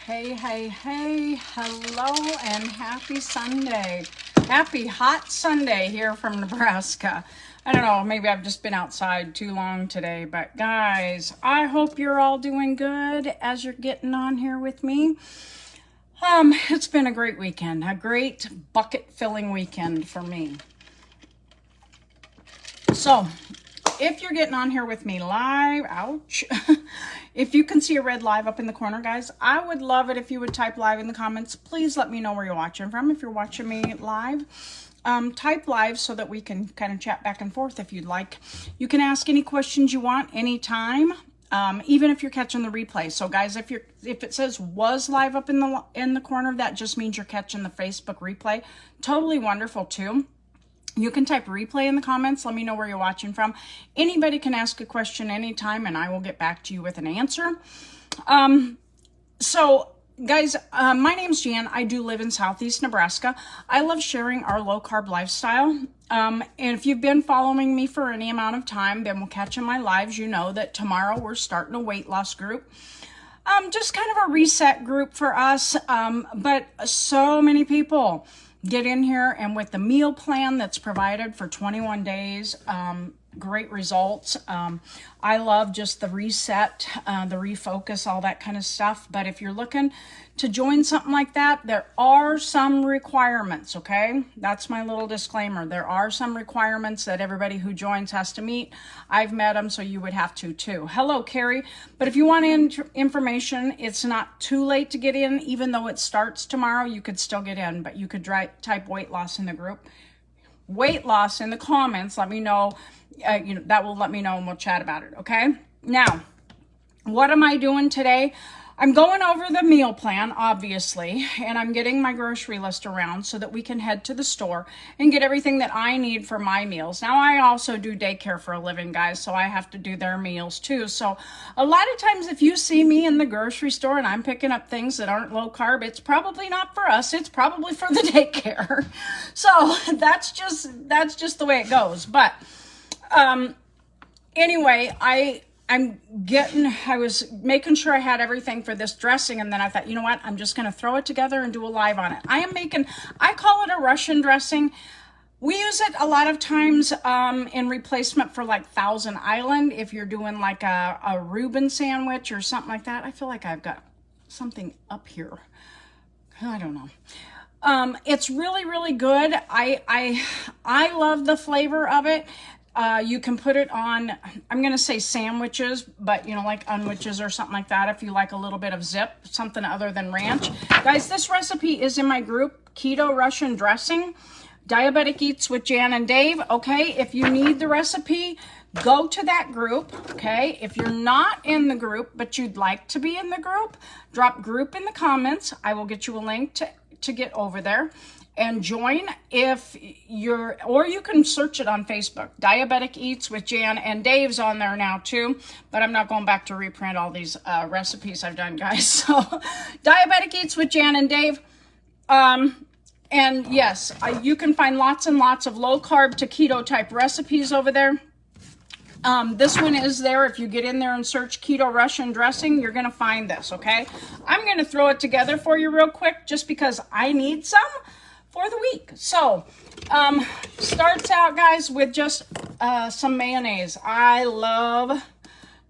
Hey, hello and happy Sunday. Happy hot Sunday here from Nebraska. I don't know, maybe I've just been outside too long today, but guys, I hope you're all doing good as you're getting on here with me. It's been a great weekend, a great bucket filling weekend for me. So, if you're getting on here with me live, ouch, if you can see a red live up in the corner, guys, I would love it if you would type live in the comments. Please let me know where you're watching from. If you're watching me live, type live so that we can kind of chat back and forth if you'd like. You can ask any questions you want anytime, even if you're catching the replay. So guys, if it says was live up in the corner, that just means you're catching the Facebook replay. Totally wonderful too. You can type replay in the comments. Let me know where you're watching from. Anybody can ask a question anytime and I will get back to you with an answer. So guys, my name's Jan. I do live in Southeast Nebraska. I love sharing our low carb lifestyle. And if you've been following me for any amount of time, then we'll catch in my lives. You know that tomorrow we're starting a weight loss group. Just kind of a reset group for us. But so many people get in here, and with the meal plan that's provided for 21 days, great results. I love just the reset, the refocus, all that kind of stuff. But if you're looking to join something like that, there are some requirements, okay? That's my little disclaimer. There are some requirements that everybody who joins has to meet. I've met them, so you would have to too. Hello, Carrie. But if you want information, it's not too late to get in. Even though it starts tomorrow, you could still get in, but you could type weight loss in the group. Weight loss in the comments. Let me know. That will let me know and we'll chat about it. Okay. Now, what am I doing today? I'm going over the meal plan, obviously, and I'm getting my grocery list around so that we can head to the store and get everything that I need for my meals. Now, I also do daycare for a living, guys, so I have to do their meals too. So a lot of times if you see me in the grocery store and I'm picking up things that aren't low carb, it's probably not for us. It's probably for the daycare. So that's just the way it goes. But anyway, I was making sure I had everything for this dressing, and then I thought, you know what, I'm just going to throw it together and do a live on it. I call it a Russian dressing. We use it a lot of times in replacement for like Thousand Island, if you're doing like a Reuben sandwich or something like that. I feel like I've got something up here. I don't know. It's really, really good. I love the flavor of it. You can put it on, I'm going to say sandwiches, but like unwiches or something like that. If you like a little bit of zip, something other than ranch. Guys, this recipe is in my group, Keto Russian Dressing, Diabetic Eats with Jan and Dave. Okay. If you need the recipe, go to that group. Okay. If you're not in the group, but you'd like to be in the group, drop group in the comments. I will get you a link to get over there and join or you can search it on Facebook. Diabetic Eats with Jan and Dave's on there now too, but I'm not going back to reprint all these recipes I've done, guys. So Diabetic Eats with Jan and Dave. And yes, you can find lots and lots of low carb to keto type recipes over there. This one is there. If you get in there and search Keto Russian Dressing, you're going to find this, okay? I'm going to throw it together for you real quick just because I need some for the week. So, starts out, guys, with just some mayonnaise. I love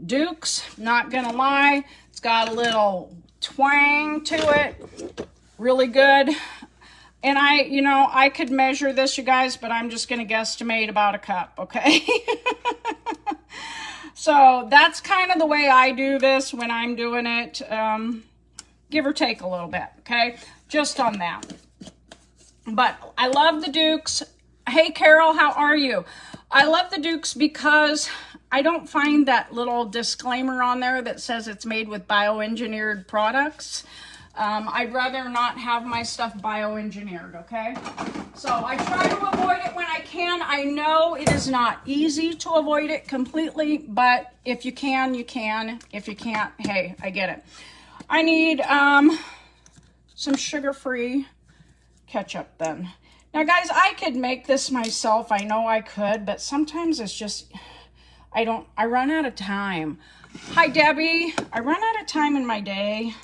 Duke's, not gonna lie. It's got a little twang to it. Really good. And I could measure this, you guys, but I'm just gonna guesstimate about a cup, okay? So that's kind of the way I do this when I'm doing it. Give or take a little bit, okay? Just on that. But I love the Dukes. Hey, Carol, how are you? I love the Dukes because I don't find that little disclaimer on there that says it's made with bioengineered products. I'd rather not have my stuff bioengineered, okay? So I try to avoid it when I can. I know it is not easy to avoid it completely, but if you can, you can. If you can't, hey, I get it. I need some sugar-free ketchup then. Now guys, I could make this myself. I know I could, but sometimes it's just, I run out of time. Hi Debbie, I run out of time in my day.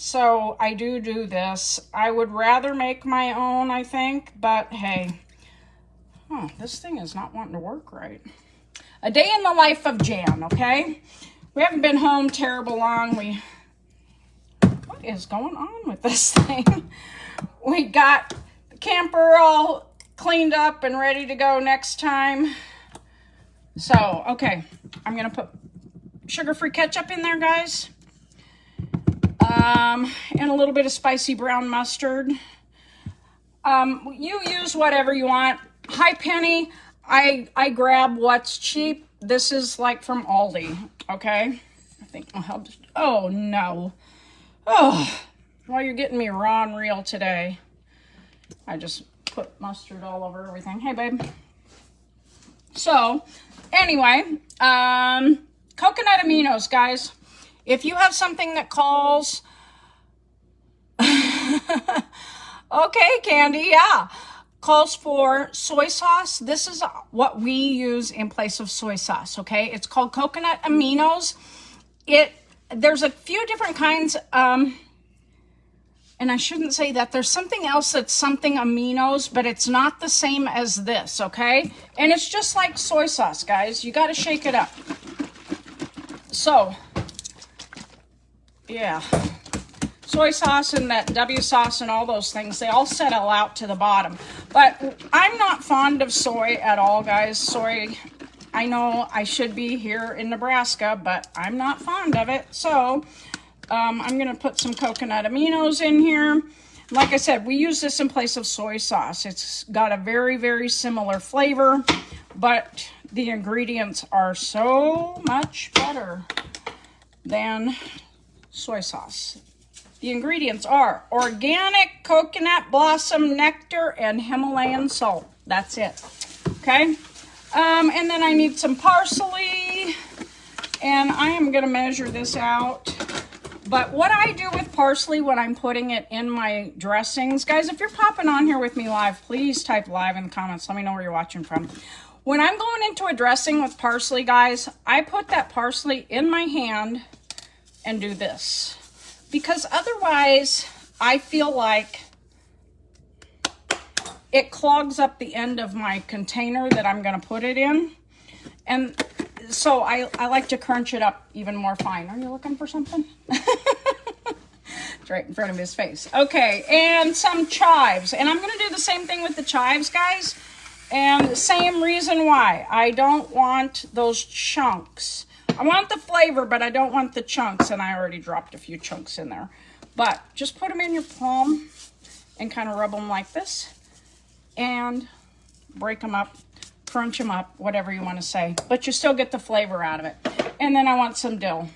So I do this. I would rather make my own, I think, but hey. Oh, this thing is not wanting to work right. A day in the life of Jan, okay? We haven't been home terrible long. What is going on with this thing? We got the camper all cleaned up and ready to go next time. So, okay, I'm gonna put sugar-free ketchup in there, guys. And a little bit of spicy brown mustard. You use whatever you want. Hi, Penny. I grab what's cheap. This is like from Aldi, okay? I think I'll help. Oh, no. Oh, well, you're getting me raw and real today. I just put mustard all over everything. Hey, babe. So, anyway, coconut aminos, guys. If you have something that calls... Okay, Candy, yeah. Calls for soy sauce. This is what we use in place of soy sauce, okay? It's called coconut aminos. There's a few different kinds, and I shouldn't say that. There's something else that's something aminos, but it's not the same as this, okay? And it's just like soy sauce, guys. You got to shake it up. So, yeah. Soy sauce and that W sauce and all those things, they all settle out to the bottom. But I'm not fond of soy at all, guys. Soy, I know I should be here in Nebraska, but I'm not fond of it. So I'm going to put some coconut aminos in here. Like I said, we use this in place of soy sauce. It's got a very, very similar flavor, but the ingredients are so much better than soy sauce. The ingredients are organic coconut blossom nectar and Himalayan salt. That's it. Okay. And then I need some parsley. And I am going to measure this out. But what I do with parsley when I'm putting it in my dressings, guys, if you're popping on here with me live, please type live in the comments. Let me know where you're watching from. When I'm going into a dressing with parsley, guys, I put that parsley in my hand and do this. Because otherwise, I feel like it clogs up the end of my container that I'm going to put it in. And so I like to crunch it up even more fine. Are you looking for something? It's right in front of his face. Okay, and some chives. And I'm going to do the same thing with the chives, guys. And the same reason why. I don't want those chunks. I want the flavor, but I don't want the chunks, and I already dropped a few chunks in there. But just put them in your palm and kind of rub them like this and break them up, crunch them up, whatever you want to say. But you still get the flavor out of it. And then I want some dill.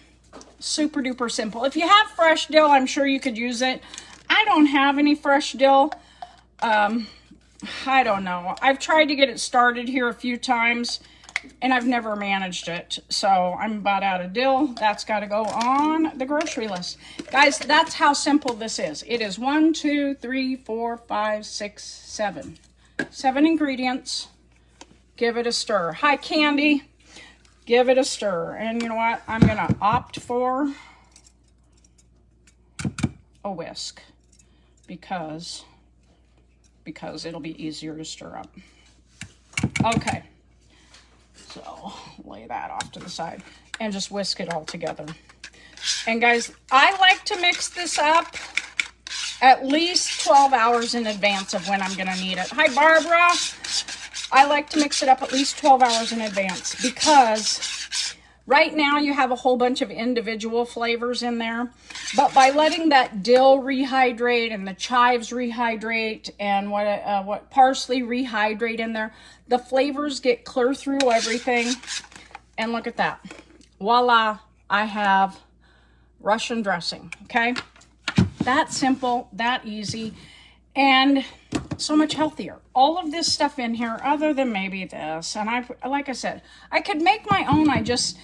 Super duper simple. If you have fresh dill, I'm sure you could use it. I don't have any fresh dill. I don't know. I've tried to get it started here a few times, and I've never managed it. So I'm about out of dill. That's got to go on the grocery list. Guys, that's how simple this is. It is 1, 2, 3, 4, 5, 6, 7. 7 ingredients. Give it a stir. Hi, Candy. Give it a stir. And you know what? I'm going to opt for a whisk because it'll be easier to stir up. Okay. So lay that off to the side and just whisk it all together. And guys, I like to mix this up at least 12 hours in advance of when I'm going to need it. Hi, Barbara. I like to mix it up at least 12 hours in advance because right now you have a whole bunch of individual flavors in there. But by letting that dill rehydrate and the chives rehydrate and what parsley rehydrate in there, the flavors get clear through everything. And look at that. Voila, I have Russian dressing, okay? That simple, that easy, and so much healthier. All of this stuff in here, other than maybe this, and like I said, I could make my own. It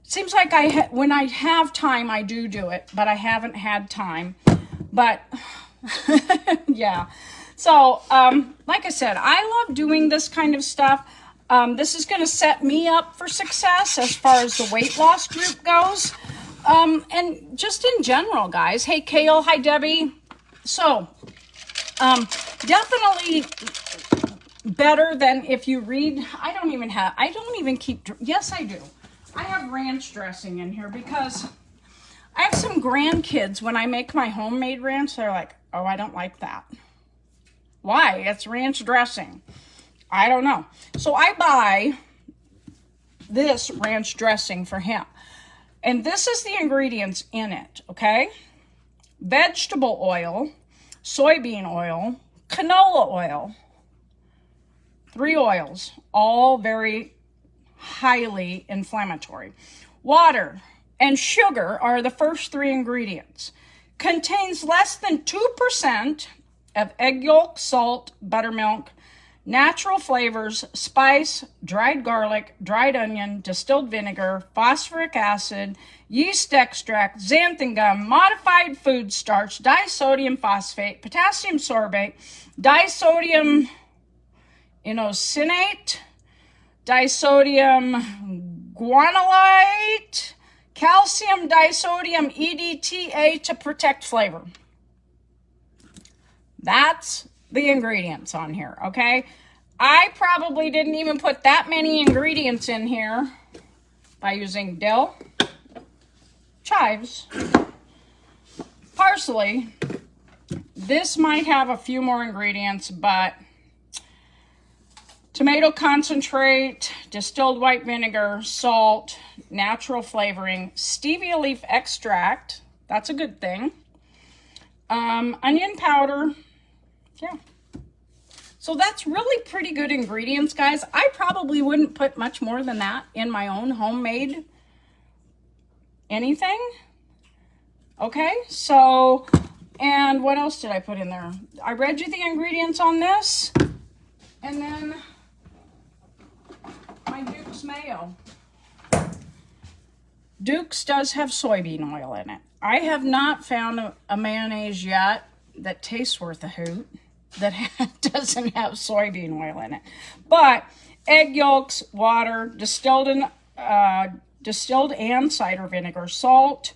seems like when I have time, I do it, but I haven't had time. But yeah. So, like I said, I love doing this kind of stuff. This is going to set me up for success as far as the weight loss group goes. And just in general, guys. Hey, Kale. Hi, Debbie. So, definitely better than if you read. I don't even keep, yes, I do. I have ranch dressing in here because I have some grandkids. When I make my homemade ranch, they're like, oh, I don't like that. Why? It's ranch dressing. I don't know. So I buy this ranch dressing for him. And this is the ingredients in it, okay? Vegetable oil, soybean oil, canola oil, 3 oils, all very highly inflammatory. Water and sugar are the first 3 ingredients. Contains less than 2% of egg yolk, salt, buttermilk, natural flavors, spice, dried garlic, dried onion, distilled vinegar, phosphoric acid, yeast extract, xanthan gum, modified food starch, disodium phosphate, potassium sorbate, disodium inositol, disodium guanylate, calcium disodium EDTA to protect flavor. That's the ingredients on here, okay? I probably didn't even put that many ingredients in here by using dill, chives, parsley. This might have a few more ingredients, but tomato concentrate, distilled white vinegar, salt, natural flavoring, stevia leaf extract. That's a good thing. Onion powder. Yeah. So that's really pretty good ingredients, guys. I probably wouldn't put much more than that in my own homemade anything. Okay, so, and what else did I put in there? I read you the ingredients on this. And then my Duke's mayo. Duke's does have soybean oil in it. I have not found a mayonnaise yet that tastes worth a hoot that doesn't have soybean oil in it. But egg yolks, water, distilled and cider vinegar, salt,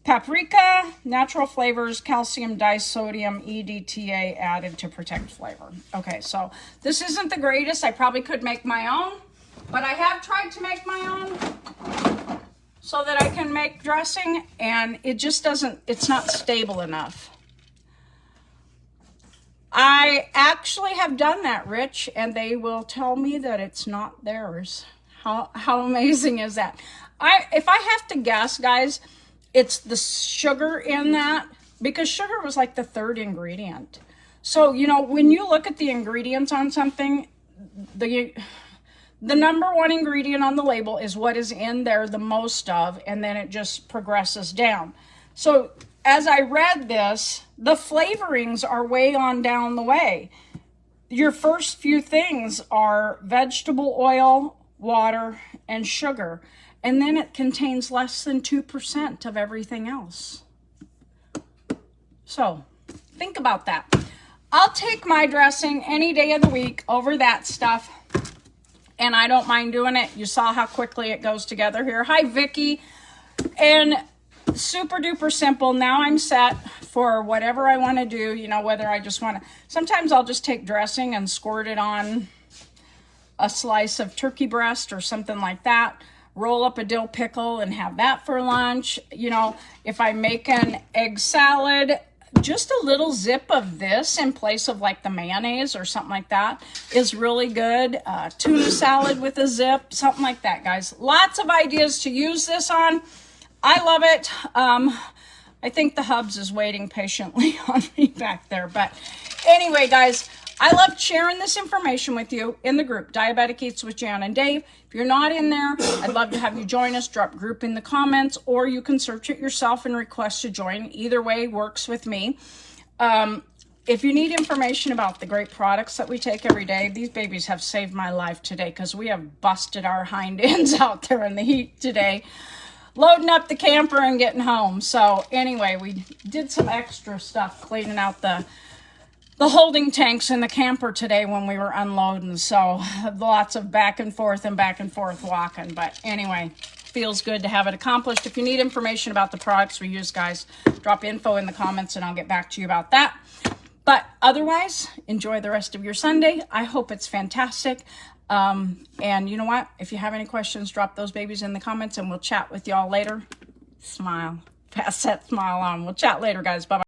paprika, natural flavors, calcium disodium EDTA added to protect flavor. Okay, so this isn't the greatest. I probably could make my own, but I have tried to make my own so that I can make dressing, and it just doesn't, it's not stable enough. I actually have done that, Rich, and they will tell me that it's not theirs. How amazing is that? If I have to guess, guys, it's the sugar in that, because sugar was like the 3rd ingredient. So, you know, when you look at the ingredients on something, the number 1 ingredient on the label is what is in there the most of, and then it just progresses down. So as I read this, the flavorings are way on down the way. Your first few things are vegetable oil, water, and sugar. And then it contains less than 2% of everything else. So think about that. I'll take my dressing any day of the week over that stuff. And I don't mind doing it. You saw how quickly it goes together here. Hi, Vicky. And super duper simple. Now I'm set for whatever I want to do, you know, whether I just want to, sometimes I'll just take dressing and squirt it on a slice of turkey breast or something like that, roll up a dill pickle and have that for lunch. You know, if I make an egg salad, just a little zip of this in place of like the mayonnaise or something like that is really good. Tuna salad with a zip, something like that, guys. Lots of ideas to use this on. I love it. I think the Hubs is waiting patiently on me back there. But anyway, guys, I love sharing this information with you in the group, Diabetic Eats with Jan and Dave. If you're not in there, I'd love to have you join us. Drop group in the comments, or you can search it yourself and request to join. Either way works with me. If you need information about the great products that we take every day, these babies have saved my life today because we have busted our hind ends out there in the heat today, loading up the camper and getting home. So anyway, we did some extra stuff cleaning out the holding tanks in the camper today when we were unloading. So lots of back and forth walking. But anyway, feels good to have it accomplished. If you need information about the products we use, guys, drop info in the comments and I'll get back to you about that. But otherwise, enjoy the rest of your Sunday. I hope it's fantastic. And you know what? If you have any questions, drop those babies in the comments and we'll chat with y'all later. Smile. Pass that smile on. We'll chat later, guys. Bye-bye.